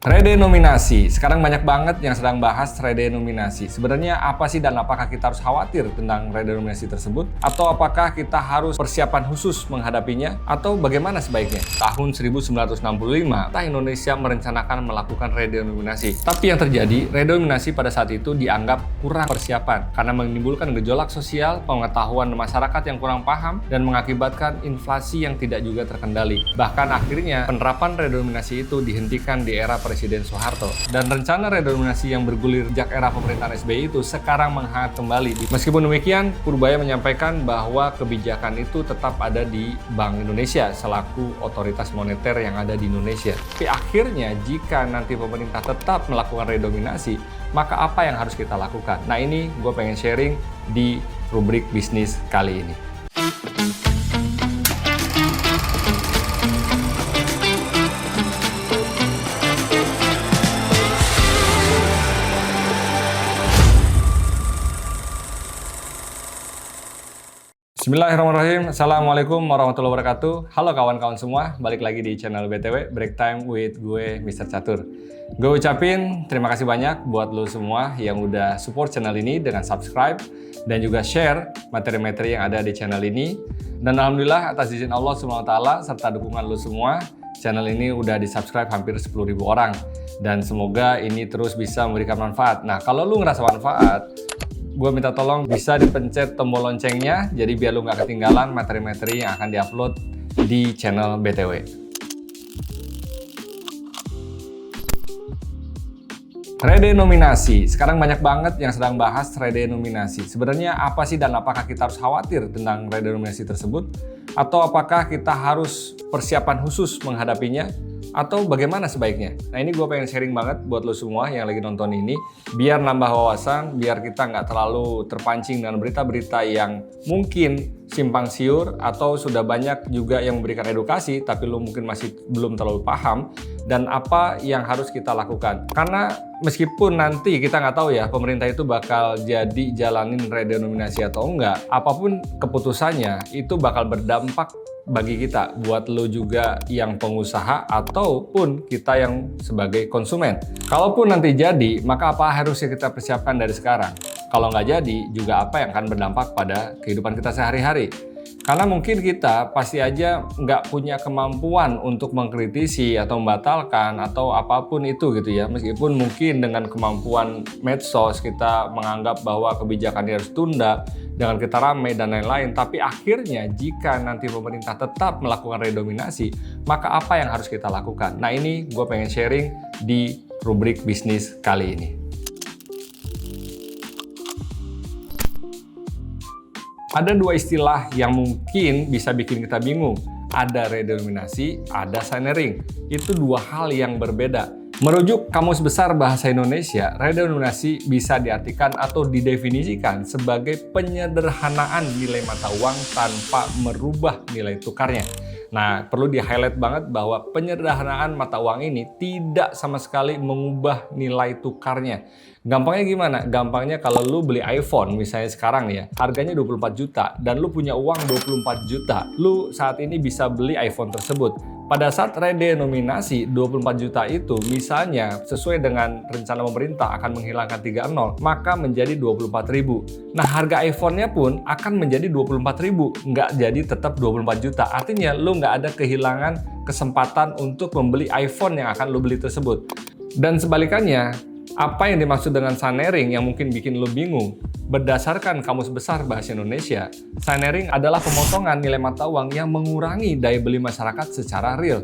Redenominasi. Sekarang banyak banget yang sedang bahas redenominasi. Sebenarnya apa sih dan apakah kita harus khawatir tentang redenominasi tersebut? Atau apakah kita harus persiapan khusus menghadapinya? Atau bagaimana sebaiknya? Tahun 1965, Indonesia merencanakan melakukan redenominasi. Tapi yang terjadi, redenominasi pada saat itu dianggap kurang persiapan karena menimbulkan gejolak sosial, pengetahuan masyarakat yang kurang paham, dan mengakibatkan inflasi yang tidak juga terkendali. Bahkan akhirnya penerapan redenominasi itu dihentikan di era Presiden Soeharto. Dan rencana redenominasi yang bergulir sejak era pemerintahan SBY itu sekarang menghangat kembali. Meskipun demikian, Purbaya menyampaikan bahwa kebijakan itu tetap ada di Bank Indonesia selaku otoritas moneter yang ada di Indonesia. Tapi akhirnya jika nanti pemerintah tetap melakukan redenominasi, maka apa yang harus kita lakukan? Nah, ini gue pengen sharing di rubrik bisnis kali ini. Bismillahirrahmanirrahim. Assalamualaikum warahmatullahi wabarakatuh. Halo kawan-kawan semua, balik lagi di channel BTW Break Time with gue Mr. Catur. Gue ucapin terima kasih banyak buat lo semua yang udah support channel ini dengan subscribe dan juga share materi-materi yang ada di channel ini. Dan alhamdulillah atas izin Allah SWT serta dukungan lo semua, channel ini udah di-subscribe hampir 10.000 orang. Dan semoga ini terus bisa memberikan manfaat. Nah, kalau lo ngerasa manfaat, gue minta tolong bisa dipencet tombol loncengnya, jadi biar lu nggak ketinggalan materi-materi yang akan diupload di channel BTW. Redenominasi. Sekarang banyak banget yang sedang bahas redenominasi. Sebenarnya apa sih dan apakah kita harus khawatir tentang redenominasi tersebut? Atau apakah kita harus persiapan khusus menghadapinya? Atau bagaimana sebaiknya? Nah, ini gue pengen sharing banget buat lo semua yang lagi nonton ini, biar nambah wawasan, biar kita nggak terlalu terpancing dengan berita-berita yang mungkin simpang siur atau sudah banyak juga yang memberikan edukasi tapi lo mungkin masih belum terlalu paham dan apa yang harus kita lakukan. Karena meskipun nanti kita nggak tahu ya pemerintah itu bakal jadi jalanin redenominasi atau enggak, apapun keputusannya itu bakal berdampak bagi kita, buat lo juga yang pengusaha ataupun kita yang sebagai konsumen. Kalaupun nanti jadi, maka apa harusnya kita persiapkan dari sekarang? Kalau nggak jadi, juga apa yang akan berdampak pada kehidupan kita sehari-hari? Karena mungkin kita pasti aja nggak punya kemampuan untuk mengkritisi atau membatalkan atau apapun itu gitu ya. Meskipun mungkin dengan kemampuan medsos kita menganggap bahwa kebijakan harus tunda dengan kita rame dan lain-lain. Tapi akhirnya jika nanti pemerintah tetap melakukan redenominasi, maka apa yang harus kita lakukan? Nah, ini gue pengen sharing di rubrik bisnis kali ini. Ada dua istilah yang mungkin bisa bikin kita bingung. Ada redenominasi, ada signering. Itu dua hal yang berbeda. Merujuk Kamus Besar Bahasa Indonesia, redenominasi bisa diartikan atau didefinisikan sebagai penyederhanaan nilai mata uang tanpa merubah nilai tukarnya. Nah, perlu di-highlight banget bahwa penyederhanaan mata uang ini tidak sama sekali mengubah nilai tukarnya. Gampangnya gimana? Gampangnya kalau lu beli iPhone misalnya sekarang ya, harganya 24 juta dan lu punya uang 24 juta, lu saat ini bisa beli iPhone tersebut. Pada saat redenominasi 24 juta itu misalnya sesuai dengan rencana pemerintah akan menghilangkan 3 nol, maka menjadi 24.000. Nah, harga iPhone-nya pun akan menjadi 24.000, nggak jadi tetap 24 juta. Artinya lu nggak ada kehilangan kesempatan untuk membeli iPhone yang akan lu beli tersebut. Dan sebalikannya, apa yang dimaksud dengan signering yang mungkin bikin lo bingung? Berdasarkan Kamus Besar Bahasa Indonesia, signering adalah pemotongan nilai mata uang yang mengurangi daya beli masyarakat secara real.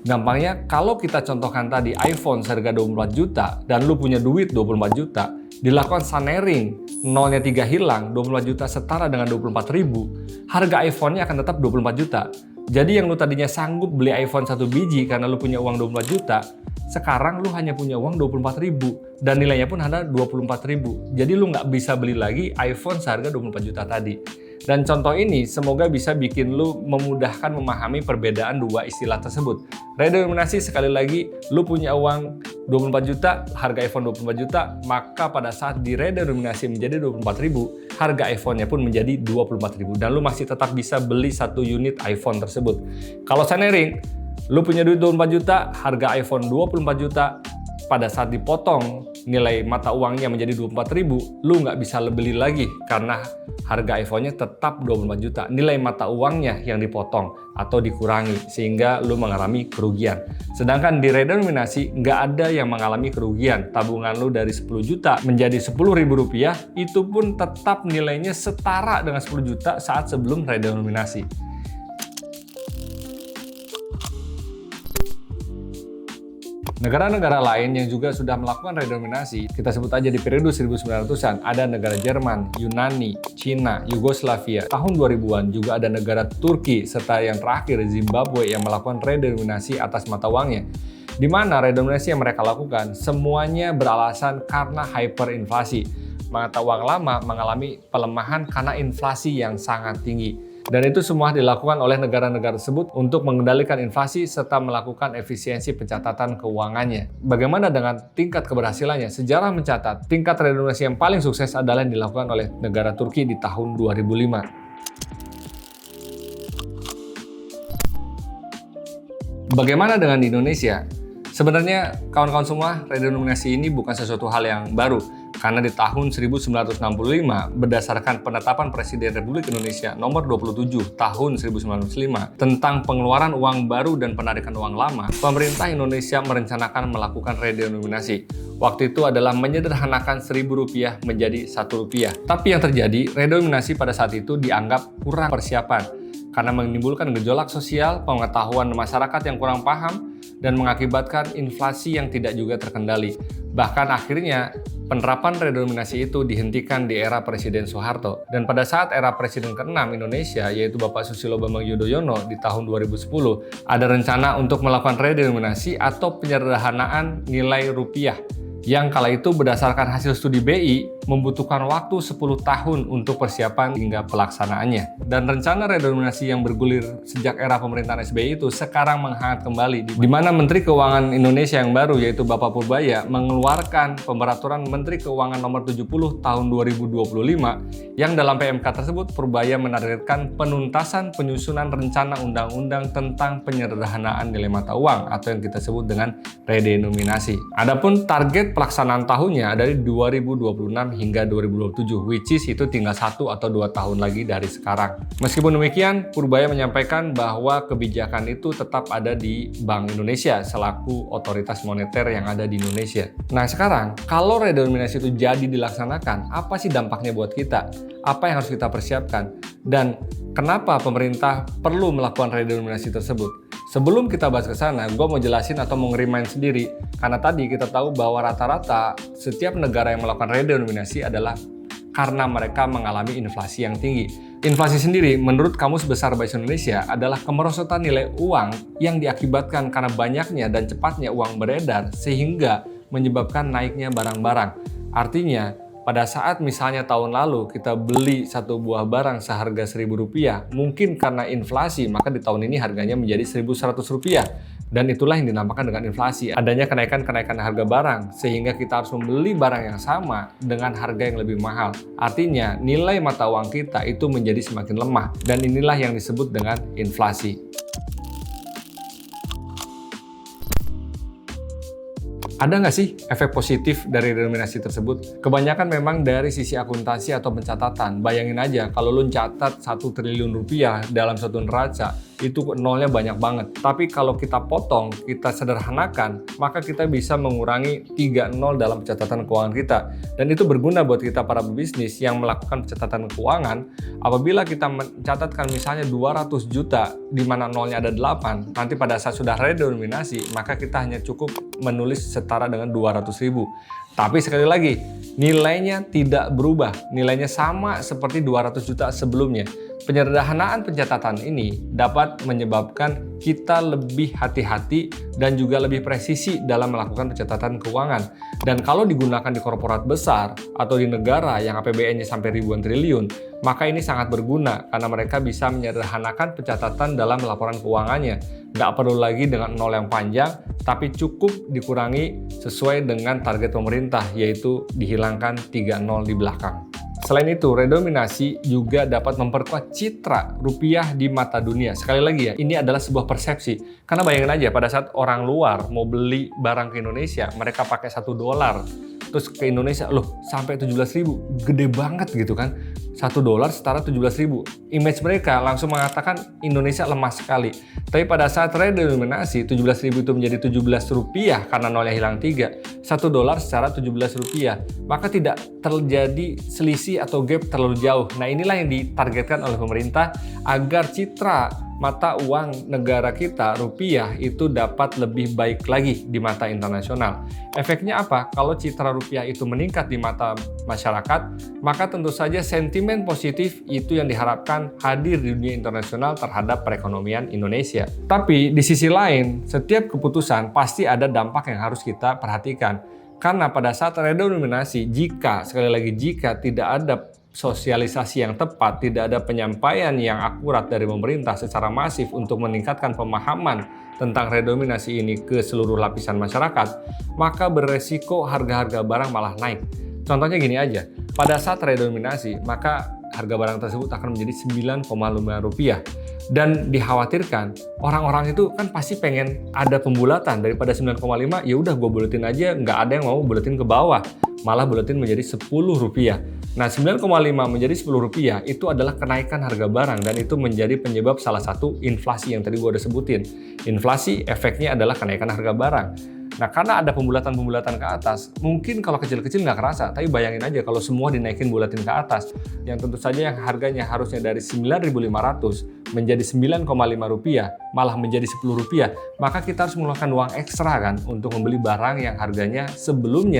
Gampangnya, kalau kita contohkan tadi iPhone seharga 24 juta dan lo punya duit 24 juta, dilakukan signering, nolnya 3 hilang, 24 juta setara dengan 24.000, harga iPhone-nya akan tetap 24 juta. Jadi yang lo tadinya sanggup beli iPhone 1 biji karena lo punya uang 24 juta, sekarang lu hanya punya uang 24.000 dan nilainya pun ada 24.000. Jadi lu nggak bisa beli lagi iPhone seharga 24 juta tadi. Dan contoh ini semoga bisa bikin lu memudahkan memahami perbedaan dua istilah tersebut. Redenominasi sekali lagi, lu punya uang 24 juta, harga iPhone 24 juta, maka pada saat diredenominasi menjadi 24.000, harga iPhone-nya pun menjadi 24.000 dan lu masih tetap bisa beli satu unit iPhone tersebut. Kalau signering, lu punya duit 24 juta, harga iPhone 24 juta, pada saat dipotong nilai mata uangnya menjadi 24.000, lu nggak bisa beli lagi karena harga iPhone-nya tetap 24 juta. Nilai mata uangnya yang dipotong atau dikurangi sehingga lu mengalami kerugian. Sedangkan di redenominasi nggak ada yang mengalami kerugian. Tabungan lu dari 10 juta menjadi 10.000 rupiah, itu pun tetap nilainya setara dengan 10 juta saat sebelum redenominasi. Negara-negara lain yang juga sudah melakukan redenominasi, kita sebut aja di periode 1900-an, ada negara Jerman, Yunani, Cina, Yugoslavia. Tahun 2000-an juga ada negara Turki, serta yang terakhir Zimbabwe yang melakukan redenominasi atas mata uangnya. Di mana redenominasi yang mereka lakukan, semuanya beralasan karena hyperinflasi. Mata uang lama mengalami pelemahan karena inflasi yang sangat tinggi. Dan itu semua dilakukan oleh negara-negara tersebut untuk mengendalikan inflasi serta melakukan efisiensi pencatatan keuangannya. Bagaimana dengan tingkat keberhasilannya? Sejarah mencatat tingkat redenominasi yang paling sukses adalah yang dilakukan oleh negara Turki di tahun 2005. Bagaimana dengan di Indonesia? Sebenarnya kawan-kawan semua, redenominasi ini bukan sesuatu hal yang baru. Karena di tahun 1965, berdasarkan penetapan Presiden Republik Indonesia nomor 27 tahun 1995 tentang pengeluaran uang baru dan penarikan uang lama, pemerintah Indonesia merencanakan melakukan redenominasi. Waktu itu adalah menyederhanakan Rp1.000 menjadi Rp1. Tapi yang terjadi, redenominasi pada saat itu dianggap kurang persiapan karena menimbulkan gejolak sosial, pengetahuan masyarakat yang kurang paham, dan mengakibatkan inflasi yang tidak juga terkendali. Bahkan akhirnya penerapan redenominasi itu dihentikan di era Presiden Soeharto. Dan pada saat era Presiden ke-6 Indonesia, yaitu Bapak Susilo Bambang Yudhoyono di tahun 2010, ada rencana untuk melakukan redenominasi atau penyederhanaan nilai rupiah. Yang kala itu berdasarkan hasil studi BI membutuhkan waktu 10 tahun untuk persiapan hingga pelaksanaannya. Dan rencana redenominasi yang bergulir sejak era pemerintahan SBY itu sekarang menghangat kembali, di mana Menteri Keuangan Indonesia yang baru yaitu Bapak Purbaya mengeluarkan Pemberaturan Menteri Keuangan nomor 70 tahun 2025 yang dalam PMK tersebut Purbaya menargetkan penuntasan penyusunan rencana undang-undang tentang penyederhanaan nilai mata uang atau yang kita sebut dengan redenominasi. Adapun target pelaksanaan tahunnya dari 2026 hingga 2027, which is itu tinggal 1 atau 2 tahun lagi dari sekarang. Meskipun demikian, Purbaya menyampaikan bahwa kebijakan itu tetap ada di Bank Indonesia selaku otoritas moneter yang ada di Indonesia. Nah sekarang, kalau redenominasi itu jadi dilaksanakan, apa sih dampaknya buat kita? Apa yang harus kita persiapkan? Dan kenapa pemerintah perlu melakukan redenominasi tersebut? Sebelum kita bahas ke sana, gue mau jelasin atau mau ngerimain sendiri. Karena tadi kita tahu bahwa rata-rata setiap negara yang melakukan redenominasi adalah karena mereka mengalami inflasi yang tinggi. Inflasi sendiri menurut Kamus Besar Bahasa Indonesia adalah kemerosotan nilai uang yang diakibatkan karena banyaknya dan cepatnya uang beredar sehingga menyebabkan naiknya barang-barang. Artinya, pada saat misalnya tahun lalu kita beli satu buah barang seharga Rp1.000, mungkin karena inflasi maka di tahun ini harganya menjadi Rp1.100. Dan itulah yang dinamakan dengan inflasi, adanya kenaikan-kenaikan harga barang sehingga kita harus membeli barang yang sama dengan harga yang lebih mahal. Artinya nilai mata uang kita itu menjadi semakin lemah dan inilah yang disebut dengan inflasi. Ada nggak sih efek positif dari redenominasi tersebut? Kebanyakan memang dari sisi akuntansi atau pencatatan. Bayangin aja kalau lu catat 1 triliun rupiah dalam satu neraca, itu nolnya banyak banget. Tapi kalau kita potong, kita sederhanakan, maka kita bisa mengurangi 3 nol dalam pencatatan keuangan kita. Dan itu berguna buat kita para pebisnis yang melakukan pencatatan keuangan. Apabila kita mencatatkan misalnya 200 juta, di mana nolnya ada 8, nanti pada saat sudah redenominasi, maka kita hanya cukup menulis setara dengan 200.000. Tapi sekali lagi, nilainya tidak berubah. Nilainya sama seperti 200 juta sebelumnya. Penyederhanaan pencatatan ini dapat menyebabkan kita lebih hati-hati dan juga lebih presisi dalam melakukan pencatatan keuangan. Dan kalau digunakan di korporat besar atau di negara yang APBN-nya sampai ribuan triliun, maka ini sangat berguna karena mereka bisa menyederhanakan pencatatan dalam laporan keuangannya. Nggak perlu lagi dengan nol yang panjang, tapi cukup dikurangi sesuai dengan target pemerintah, yaitu dihilangkan 3 nol di belakang. Selain itu, redenominasi juga dapat memperkuat citra rupiah di mata dunia. Sekali lagi ya, ini adalah sebuah persepsi. Karena bayangin aja, pada saat orang luar mau beli barang ke Indonesia, mereka pakai $1. Terus ke Indonesia, loh sampai 17.000, gede banget gitu kan. $1 setara 17.000. Image mereka langsung mengatakan Indonesia lemah sekali. Tapi pada saat redenominasi, 17.000 itu menjadi 17 rupiah karena nolnya hilang 3. $1 secara 17 rupiah. Maka tidak terjadi selisih atau gap terlalu jauh. Nah inilah yang ditargetkan oleh pemerintah agar citra mata uang negara kita, rupiah, itu dapat lebih baik lagi di mata internasional. Efeknya apa? Kalau citra rupiah itu meningkat di mata masyarakat, maka tentu saja sentimen positif itu yang diharapkan hadir di dunia internasional terhadap perekonomian Indonesia. Tapi di sisi lain, setiap keputusan pasti ada dampak yang harus kita perhatikan. Karena pada saat redenominasi, sekali lagi jika tidak ada sosialisasi yang tepat, tidak ada penyampaian yang akurat dari pemerintah secara masif untuk meningkatkan pemahaman tentang redenominasi ini ke seluruh lapisan masyarakat, maka beresiko harga-harga barang malah naik. Contohnya gini aja, pada saat redenominasi, maka harga barang tersebut akan menjadi Rp9,5. Dan dikhawatirkan, orang-orang itu kan pasti pengen ada pembulatan daripada 9,5, ya udah gue buletin aja, nggak ada yang mau buletin ke bawah, malah buletin menjadi Rp10. Nah, 9,5 menjadi Rp10 itu adalah kenaikan harga barang dan itu menjadi penyebab salah satu inflasi yang tadi gue udah sebutin. Inflasi efeknya adalah kenaikan harga barang. Nah, karena ada pembulatan-pembulatan ke atas, mungkin kalau kecil-kecil nggak kerasa, tapi bayangin aja kalau semua dinaikin bulatin ke atas, yang tentu saja yang harganya harusnya dari 9.500 menjadi Rp9,5, malah menjadi Rp10, maka kita harus mengeluarkan uang ekstra kan untuk membeli barang yang harganya sebelum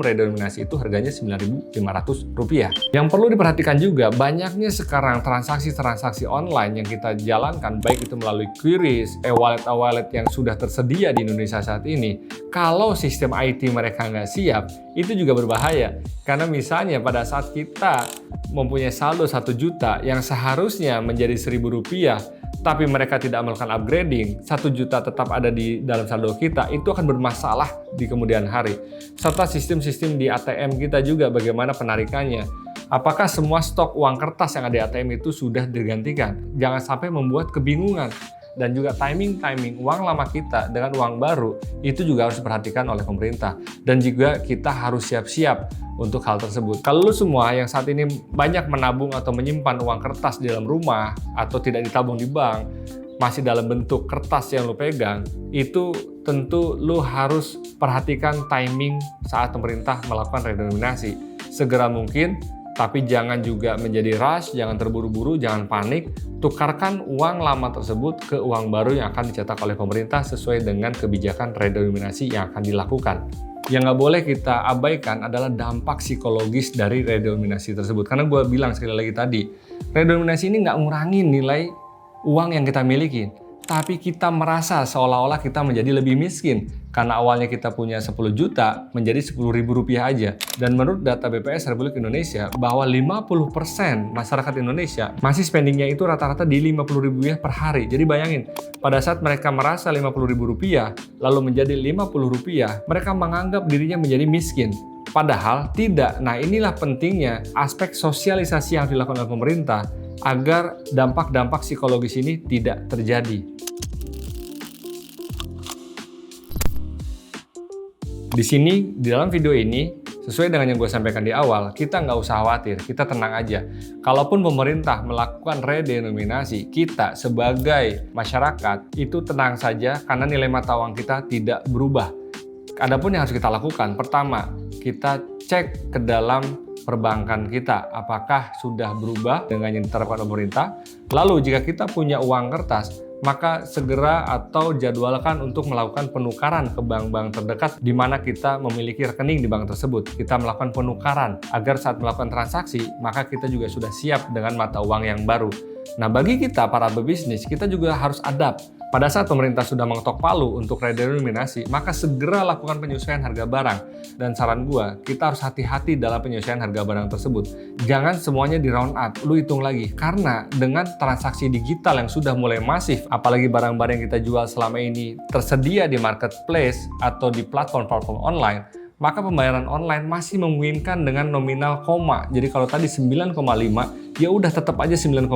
redenominasi itu harganya Rp9.500. Yang perlu diperhatikan juga, banyaknya sekarang transaksi-transaksi online yang kita jalankan, baik itu melalui QRIS, e-wallet yang sudah tersedia di Indonesia saat ini. Kalau sistem IT mereka nggak siap, itu juga berbahaya. Karena misalnya pada saat kita mempunyai saldo 1 juta yang seharusnya menjadi Rp1.000, tapi mereka tidak melakukan upgrading, 1 juta tetap ada di dalam saldo kita, itu akan bermasalah di kemudian hari. Serta sistem-sistem di ATM kita juga bagaimana penarikannya. Apakah semua stok uang kertas yang ada di ATM itu sudah digantikan? Jangan sampai membuat kebingungan. Dan juga timing uang lama kita dengan uang baru itu juga harus diperhatikan oleh pemerintah. Dan juga kita harus siap-siap untuk hal tersebut. Kalau lu semua yang saat ini banyak menabung atau menyimpan uang kertas di dalam rumah atau tidak ditabung di bank, masih dalam bentuk kertas yang lu pegang, itu tentu lu harus perhatikan timing saat pemerintah melakukan redenominasi. Segera mungkin, tapi jangan juga menjadi rush, jangan terburu-buru, jangan panik. Tukarkan uang lama tersebut ke uang baru yang akan dicetak oleh pemerintah sesuai dengan kebijakan redenominasi yang akan dilakukan. Yang nggak boleh kita abaikan adalah dampak psikologis dari redenominasi tersebut. Karena gue bilang sekali lagi tadi, redenominasi ini nggak ngurangin nilai uang yang kita miliki, tapi kita merasa seolah-olah kita menjadi lebih miskin. Karena awalnya kita punya 10 juta menjadi Rp10.000 aja. Dan menurut data BPS Republik Indonesia, bahwa 50% masyarakat Indonesia masih spendingnya itu rata-rata di Rp50.000 per hari. Jadi bayangin, pada saat mereka merasa Rp50.000 lalu menjadi Rp50, mereka menganggap dirinya menjadi miskin. Padahal tidak. Nah inilah pentingnya aspek sosialisasi yang dilakukan oleh pemerintah agar dampak-dampak psikologis ini tidak terjadi. Di sini, di dalam video ini, sesuai dengan yang gue sampaikan di awal, kita nggak usah khawatir, kita tenang aja. Kalaupun pemerintah melakukan redenominasi, kita sebagai masyarakat itu tenang saja karena nilai mata uang kita tidak berubah. Adapun yang harus kita lakukan, pertama, kita cek ke dalam perbankan kita, apakah sudah berubah dengan yang diterapkan pemerintah. Lalu jika kita punya uang kertas, maka segera atau jadwalkan untuk melakukan penukaran ke bank-bank terdekat di mana kita memiliki rekening di bank tersebut. Kita melakukan penukaran agar saat melakukan transaksi, maka kita juga sudah siap dengan mata uang yang baru. Nah, bagi kita para pebisnis, kita juga harus adapt. Pada saat pemerintah sudah mengetok palu untuk redenominasi, maka segera lakukan penyesuaian harga barang. Dan saran gua, kita harus hati-hati dalam penyesuaian harga barang tersebut. Jangan semuanya di round up, lu hitung lagi. Karena dengan transaksi digital yang sudah mulai masif, apalagi barang-barang yang kita jual selama ini tersedia di marketplace atau di platform-platform online, maka pembayaran online masih memungkinkan dengan nominal koma. Jadi kalau tadi 9,5, ya udah tetap aja 9,5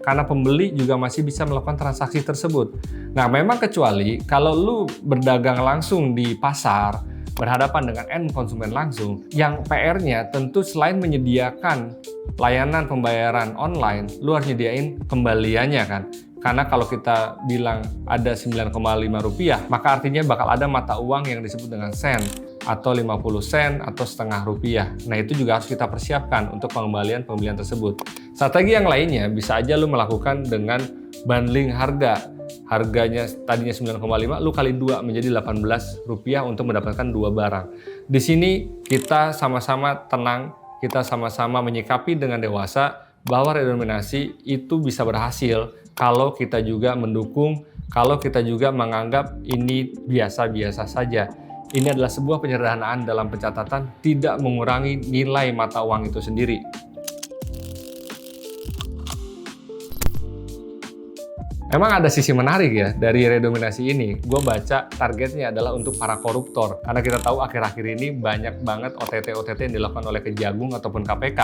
karena pembeli juga masih bisa melakukan transaksi tersebut. Nah, memang kecuali kalau lu berdagang langsung di pasar, berhadapan dengan end konsumen langsung, yang PR-nya tentu selain menyediakan layanan pembayaran online, lu harus nyediain kembaliannya kan. Karena kalau kita bilang ada 9,5 rupiah, maka artinya bakal ada mata uang yang disebut dengan sen, atau 50 sen, atau setengah rupiah. Nah, itu juga harus kita persiapkan untuk pembelian tersebut. Strategi yang lainnya, bisa aja lu melakukan dengan bundling harga. Harganya tadinya 9,5, lu kali 2 menjadi 18 rupiah untuk mendapatkan 2 barang. Di sini kita sama-sama tenang, kita sama-sama menyikapi dengan dewasa bahwa redenominasi itu bisa berhasil kalau kita juga mendukung, kalau kita juga menganggap ini biasa-biasa saja. Ini adalah sebuah penyederhanaan dalam pencatatan, tidak mengurangi nilai mata uang itu sendiri. Emang ada sisi menarik ya dari redenominasi ini. Gue baca targetnya adalah untuk para koruptor. Karena kita tahu akhir-akhir ini banyak banget OTT-OTT yang dilakukan oleh Kejagung ataupun KPK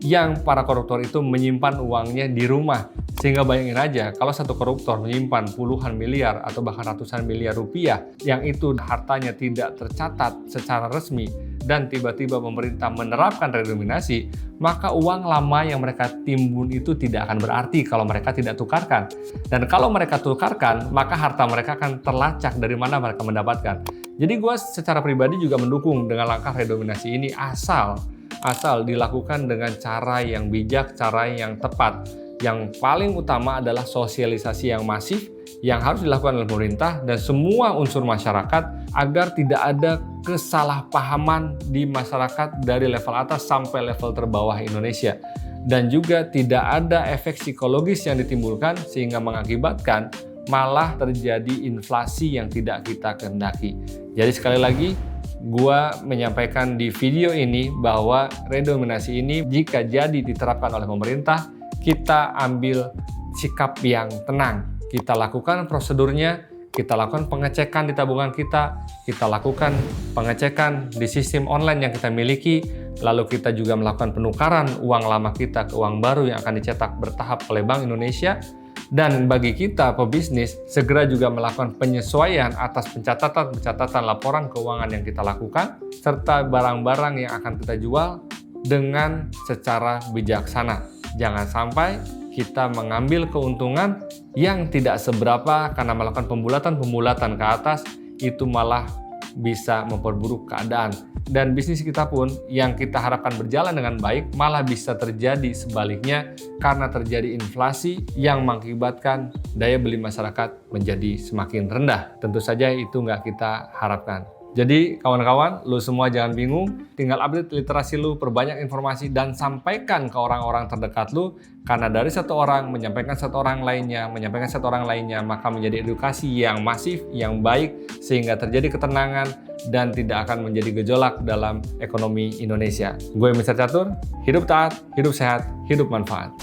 yang para koruptor itu menyimpan uangnya di rumah. Sehingga bayangin aja kalau satu koruptor menyimpan puluhan miliar atau bahkan ratusan miliar rupiah yang itu hartanya tidak tercatat secara resmi dan tiba-tiba pemerintah menerapkan redenominasi, maka uang lama yang mereka timbun itu tidak akan berarti kalau mereka tidak tukarkan. Dan kalau mereka tukarkan, maka harta mereka akan terlacak dari mana mereka mendapatkan. Jadi gue secara pribadi juga mendukung dengan langkah redenominasi ini asal dilakukan dengan cara yang bijak, cara yang tepat. Yang paling utama adalah sosialisasi yang masif yang harus dilakukan oleh pemerintah dan semua unsur masyarakat agar tidak ada kesalahpahaman di masyarakat dari level atas sampai level terbawah Indonesia. Dan juga tidak ada efek psikologis yang ditimbulkan sehingga mengakibatkan malah terjadi inflasi yang tidak kita kehendaki. Jadi sekali lagi, gua menyampaikan di video ini bahwa redenominasi ini jika jadi diterapkan oleh pemerintah, kita ambil sikap yang tenang. Kita lakukan prosedurnya, kita lakukan pengecekan di tabungan kita lakukan pengecekan di sistem online yang kita miliki, lalu kita juga melakukan penukaran uang lama kita ke uang baru yang akan dicetak bertahap oleh Bank Indonesia. Dan bagi kita pebisnis, segera juga melakukan penyesuaian atas pencatatan laporan keuangan yang kita lakukan, serta barang-barang yang akan kita jual dengan secara bijaksana. Jangan sampai kita mengambil keuntungan yang tidak seberapa karena melakukan pembulatan ke atas, itu malah bisa memperburuk keadaan. Dan bisnis kita pun yang kita harapkan berjalan dengan baik malah bisa terjadi sebaliknya karena terjadi inflasi yang mengakibatkan daya beli masyarakat menjadi semakin rendah. Tentu saja itu nggak kita harapkan. Jadi kawan-kawan, lu semua jangan bingung, tinggal update literasi lu, perbanyak informasi, dan sampaikan ke orang-orang terdekat lu, karena dari satu orang menyampaikan satu orang lainnya, maka menjadi edukasi yang masif, yang baik, sehingga terjadi ketenangan dan tidak akan menjadi gejolak dalam ekonomi Indonesia. Gue Mr. Catur, hidup taat, hidup sehat, hidup manfaat.